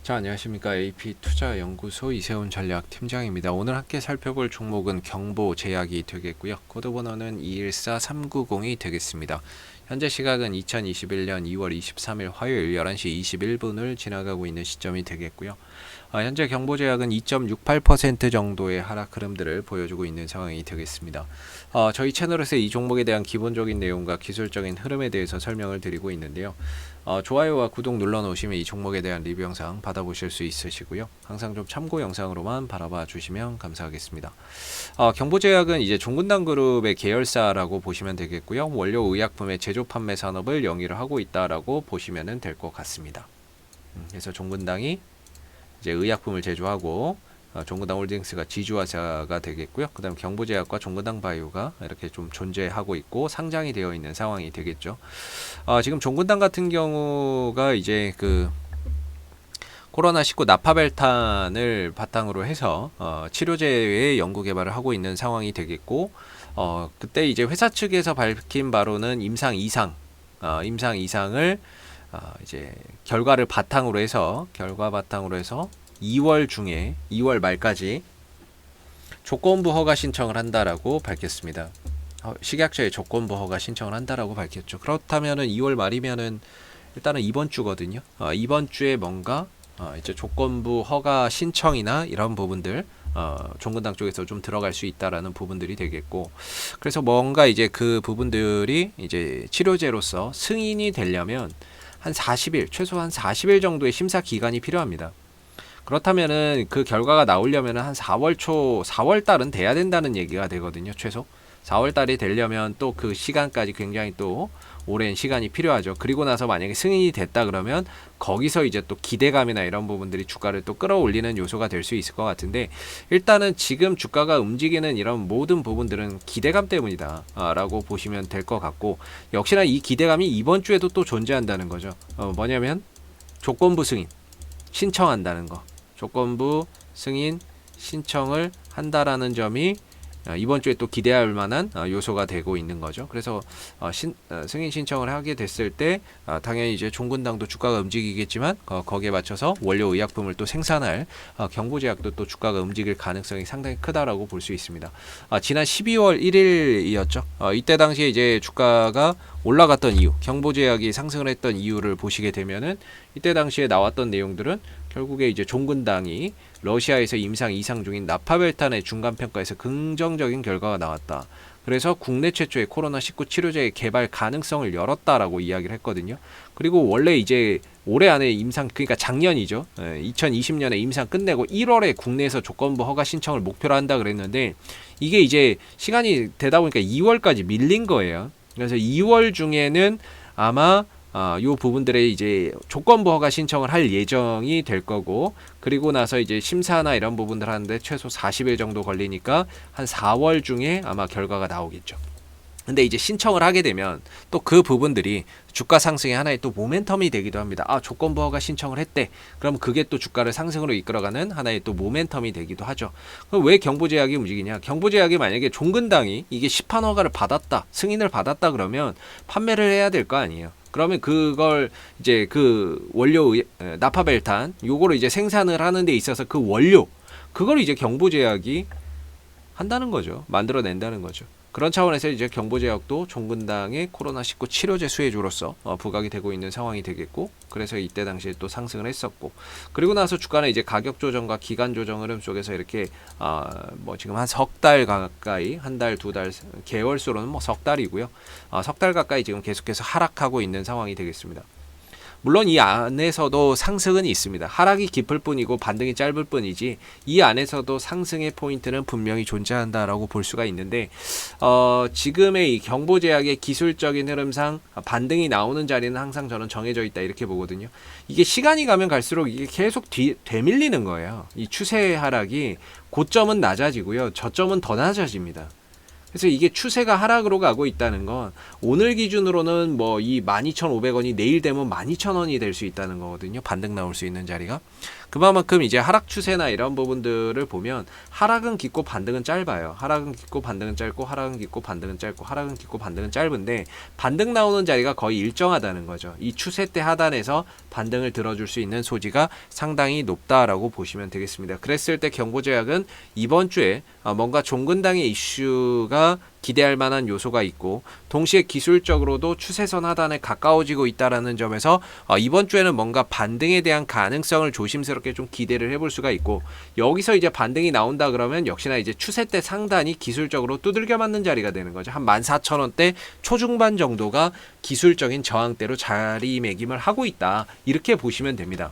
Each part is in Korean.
자, 안녕하십니까. AP투자연구소 이세훈 전략팀장입니다. 오늘 함께 살펴볼 종목은 경보제약이 되겠고요. 코드번호는 214390이 되겠습니다. 현재 시각은 2021년 2월 23일 화요일 11시 21분을 지나가고 있는 시점이 되겠고요. 현재 경보제약은 2.68% 정도의 하락 흐름들을 보여주고 있는 상황이 되겠습니다. 저희 채널에서 이 종목에 대한 기본적인 내용과 기술적인 흐름에 대해서 설명을 드리고 있는데요. 좋아요와 구독 눌러 놓으시면 이 종목에 대한 리뷰 영상 받아보실 수 있으시고요. 항상 좀 참고 영상으로만 바라봐 주시면 감사하겠습니다. 경보제약은 이제 종근당 그룹의 계열사라고 보시면 되겠고요. 원료 의약품의 제조 판매 산업을 영위를 하고 있다라고 보시면 될 것 같습니다. 그래서 종근당이 이제 의약품을 제조하고 종근당 홀딩스가 지주화사가 되겠고요. 그 다음 경보제약과 종근당 바이오가 이렇게 좀 존재하고 있고 상장이 되어 있는 상황이 되겠죠. 지금 종근당 같은 경우가 이제 그 코로나19 나파벨탄을 바탕으로 해서 치료제의 연구 개발을 하고 있는 상황이 되겠고, 그때 이제 회사 측에서 밝힌 바로는 임상 이상을 이제 결과 바탕으로 해서 2월 말까지 조건부 허가 신청을 한다라고 밝혔습니다. 식약처에 조건부 허가 신청을 한다라고 밝혔죠. 그렇다면은 2월 말이면은 일단은 이번 주거든요. 이번 주에 뭔가 이제 조건부 허가 신청이나 이런 부분들 종근당 쪽에서 좀 들어갈 수 있다라는 부분들이 되겠고, 그래서 뭔가 이제 그 부분들이 이제 치료제로서 승인이 되려면 한 40일, 최소한 40일 정도의 심사 기간이 필요합니다. 그렇다면은 그 결과가 나오려면 한 4월 달은 돼야 된다는 얘기가 되거든요. 최소 4월 달이 되려면 또 그 시간까지 굉장히 또 오랜 시간이 필요하죠. 그리고 나서 만약에 승인이 됐다 그러면 거기서 이제 또 기대감이나 이런 부분들이 주가를 또 끌어올리는 요소가 될 수 있을 것 같은데, 일단은 지금 주가가 움직이는 이런 모든 부분들은 기대감 때문이다 라고 보시면 될 것 같고, 역시나 이 기대감이 이번 주에도 또 존재한다는 거죠. 뭐냐면 조건부 승인 신청한다는 거, 조건부 승인 신청을 한다라는 점이 이번 주에 또 기대할 만한 요소가 되고 있는 거죠. 그래서 승인 신청을 하게 됐을 때 당연히 이제 종근당도 주가가 움직이겠지만 거기에 맞춰서 원료 의약품을 또 생산할 경보제약도 또 주가가 움직일 가능성이 상당히 크다라고 볼 수 있습니다. 지난 12월 1일이었죠. 이때 당시에 이제 주가가 올라갔던 이유, 경보제약이 상승을 했던 이유를 보시게 되면은 이때 당시에 나왔던 내용들은 결국에 이제 종근당이 러시아에서 임상 이상 중인 나파벨탄의 중간평가에서 긍정적인 결과가 나왔다. 그래서 국내 최초의 코로나19 치료제의 개발 가능성을 열었다라고 이야기를 했거든요. 그리고 원래 이제 올해 안에 그러니까 작년이죠. 2020년에 임상 끝내고 1월에 국내에서 조건부 허가 신청을 목표로 한다 그랬는데, 이게 이제 시간이 되다 보니까 2월까지 밀린 거예요. 그래서 2월 중에는 아마 요 부분들의 이제 조건부 허가 신청을 할 예정이 될 거고, 그리고 나서 이제 심사나 이런 부분들 하는데 최소 40일 정도 걸리니까 한 4월 중에 아마 결과가 나오겠죠. 근데 이제 신청을 하게 되면 또 그 부분들이 주가 상승의 하나의 또 모멘텀이 되기도 합니다. 조건부 허가 신청을 했대. 그럼 그게 또 주가를 상승으로 이끌어가는 하나의 또 모멘텀이 되기도 하죠. 그럼 왜 경보제약이 움직이냐? 경보제약이 만약에 종근당이 이게 시판 허가를 받았다, 승인을 받았다 그러면 판매를 해야 될 거 아니에요. 그러면 그걸 이제 그 원료 나파벨탄 요거를 이제 생산을 하는 데 있어서 그 원료 그걸 이제 경보제약이 한다는 거죠. 만들어낸다는 거죠. 그런 차원에서 이제 경보제약도 종근당의 코로나19 치료제 수혜주로서 부각이 되고 있는 상황이 되겠고, 그래서 이때 당시에 또 상승을 했었고, 그리고 나서 주가는 이제 가격 조정과 기간 조정 흐름 속에서 이렇게 뭐 지금 한 석 달 가까이, 한 달, 두 달, 개월수로는 뭐 석 달이고요. 석 달 가까이 지금 계속해서 하락하고 있는 상황이 되겠습니다. 물론 이 안에서도 상승은 있습니다. 하락이 깊을 뿐이고 반등이 짧을 뿐이지 이 안에서도 상승의 포인트는 분명히 존재한다라고 볼 수가 있는데, 지금의 이 경보제약의 기술적인 흐름상 반등이 나오는 자리는 항상 저는 정해져 있다 이렇게 보거든요. 이게 시간이 가면 갈수록 이게 계속 되밀리는 거예요. 이 추세 하락이 고점은 낮아지고요, 저점은 더 낮아집니다. 그래서 이게 추세가 하락으로 가고 있다는 건 오늘 기준으로는 뭐 이 12,500원이 내일 되면 12,000원이 될 수 있다는 거거든요. 반등 나올 수 있는 자리가. 그만큼 이제 하락 추세나 이런 부분들을 보면 하락은 깊고 반등은 짧아요. 하락은 깊고 반등은 짧고 하락은 깊고 반등은 짧고 하락은 깊고 반등은 짧은데 반등 나오는 자리가 거의 일정하다는 거죠. 이 추세대 하단에서 반등을 들어줄 수 있는 소지가 상당히 높다라고 보시면 되겠습니다. 그랬을 때 경보제약은 이번 주에 뭔가 종근당의 이슈가 기대할 만한 요소가 있고 동시에 기술적으로도 추세선 하단에 가까워지고 있다라는 점에서 이번 주에는 뭔가 반등에 대한 가능성을 조심스럽게 좀 기대를 해볼 수가 있고 여기서 이제 반등이 나온다 그러면 역시나 이제 추세대 상단이 기술적으로 두들겨 맞는 자리가 되는 거죠. 한 14,000원대 초중반 정도가 기술적인 저항대로 자리매김을 하고 있다. 이렇게 보시면 됩니다.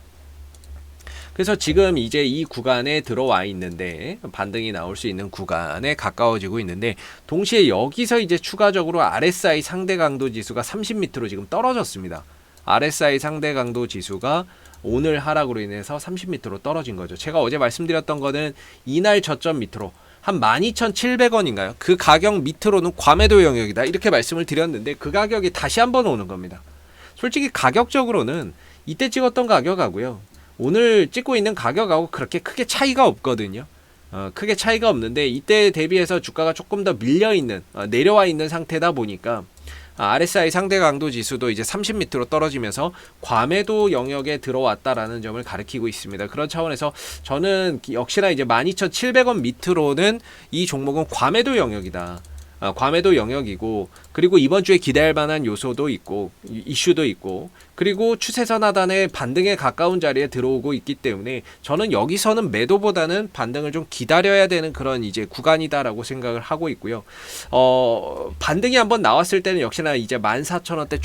그래서 지금 이제 이 구간에 들어와 있는데 반등이 나올 수 있는 구간에 가까워지고 있는데 동시에 여기서 이제 추가적으로 RSI 상대 강도 지수가 30m로 지금 떨어졌습니다. RSI 상대 강도 지수가 오늘 하락으로 인해서 30m로 떨어진 거죠. 제가 어제 말씀드렸던 거는 이날 저점 밑으로 한 12,700원인가요? 그 가격 밑으로는 과매도 영역이다. 이렇게 말씀을 드렸는데 그 가격이 다시 한번 오는 겁니다. 솔직히 가격적으로는 이때 찍었던 가격하고요. 오늘 찍고 있는 가격하고 그렇게 크게 차이가 없거든요. 크게 차이가 없는데 이때 대비해서 주가가 조금 더 밀려있는 내려와 있는 상태다 보니까 RSI 상대 강도 지수도 이제 30m로 떨어지면서 과매도 영역에 들어왔다라는 점을 가리키고 있습니다. 그런 차원에서 저는 역시나 이제 12,700원 밑으로는 이 종목은 과매도 영역이다. 과매도 영역이고 그리고 이번 주에 기대할 만한 요소도 있고 이슈도 있고 그리고 추세선 하단에 반등에 가까운 자리에 들어오고 있기 때문에 저는 여기서는 매도보다는 반등을 좀 기다려야 되는 그런 이제 구간이다라고 생각을 하고 있고요. 반등이 한번 나왔을 때는 역시나 이제 14,000원대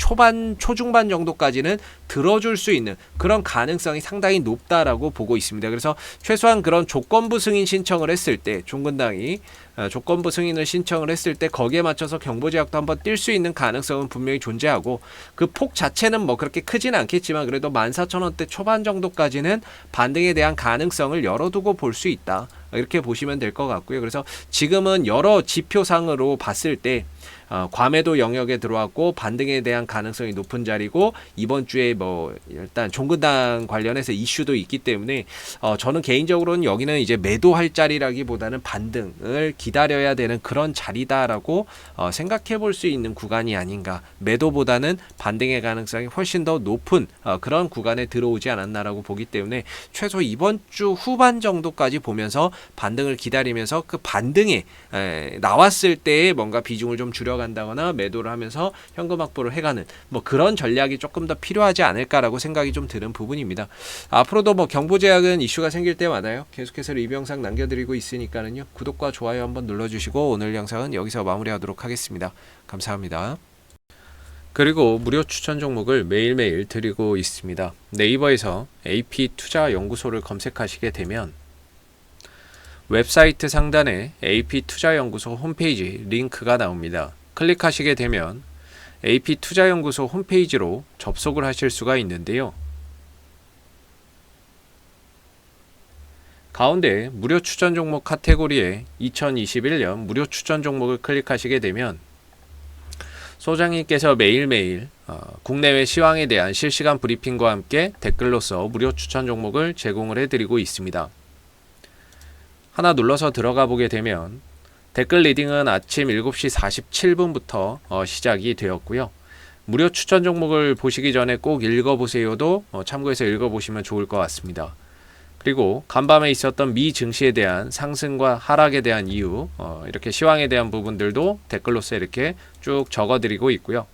초중반 정도까지는 들어줄 수 있는 그런 가능성이 상당히 높다라고 보고 있습니다. 그래서 최소한 그런 조건부 승인 신청을 했을 때 종근당이 조건부 승인을 신청을 했을 때 거기에 맞춰서 경보제약도 한번 뛸 수 있는 가능성은 분명히 존재하고 그 폭 자체는 뭐 그렇게 크지는 않겠지만 그래도 14,000원대 초반 정도까지는 반등에 대한 가능성을 열어두고 볼 수 있다. 이렇게 보시면 될 것 같고요. 그래서 지금은 여러 지표상으로 봤을 때 과매도 영역에 들어왔고 반등에 대한 가능성이 높은 자리고 이번 주에 뭐 일단 종근당 관련해서 이슈도 있기 때문에 저는 개인적으로는 여기는 이제 매도할 자리라기보다는 반등을 기다려야 되는 그런 자리다라고 생각해 볼 수 있는 구간이 아닌가. 매도보다는 반등의 가능성이 훨씬 더 높은 그런 구간에 들어오지 않았나라고 보기 때문에 최소 이번 주 후반 정도까지 보면서 반등을 기다리면서 그 반등에 나왔을 때에 뭔가 비중을 좀 줄여간다거나 매도를 하면서 현금 확보를 해가는 뭐 그런 전략이 조금 더 필요하지 않을까라고 생각이 좀 드는 부분입니다. 앞으로도 뭐 경보제약은 이슈가 생길 때마다요 계속해서 리뷰 영상 남겨드리고 있으니까는요 구독과 좋아요 한번 눌러주시고 오늘 영상은 여기서 마무리하도록 하겠습니다. 감사합니다. 그리고 무료 추천 종목을 매일매일 드리고 있습니다. 네이버에서 AP투자연구소를 검색하시게 되면 웹사이트 상단에 AP투자연구소 홈페이지 링크가 나옵니다. 클릭하시게 되면 AP투자연구소 홈페이지로 접속을 하실 수가 있는데요. 가운데 무료 추천 종목 카테고리에 2021년 무료 추천 종목을 클릭하시게 되면 소장님께서 매일매일 국내외 시황에 대한 실시간 브리핑과 함께 댓글로서 무료 추천 종목을 제공을 해드리고 있습니다. 하나 눌러서 들어가 보게 되면 댓글 리딩은 아침 7시 47분부터 시작이 되었고요. 무료 추천 종목을 보시기 전에 꼭 읽어보세요도 참고해서 읽어보시면 좋을 것 같습니다. 그리고 간밤에 있었던 미 증시에 대한 상승과 하락에 대한 이유, 이렇게 시황에 대한 부분들도 댓글로서 이렇게 쭉 적어드리고 있고요.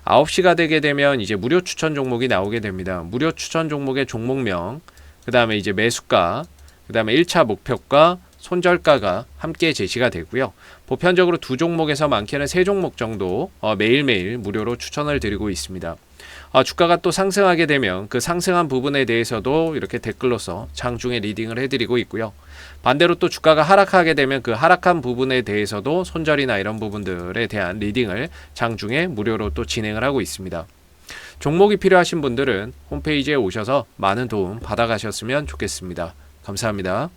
9시가 되게 되면 이제 무료 추천 종목이 나오게 됩니다. 무료 추천 종목의 종목명, 그 다음에 이제 매수가, 그 다음에 1차 목표가, 손절가가 함께 제시가 되고요. 보편적으로 2종목에서 많게는 3종목 정도 매일매일 무료로 추천을 드리고 있습니다. 주가가 또 상승하게 되면 그 상승한 부분에 대해서도 이렇게 댓글로서 장중에 리딩을 해드리고 있고요. 반대로 또 주가가 하락하게 되면 그 하락한 부분에 대해서도 손절이나 이런 부분들에 대한 리딩을 장중에 무료로 또 진행을 하고 있습니다. 종목이 필요하신 분들은 홈페이지에 오셔서 많은 도움 받아가셨으면 좋겠습니다. 감사합니다.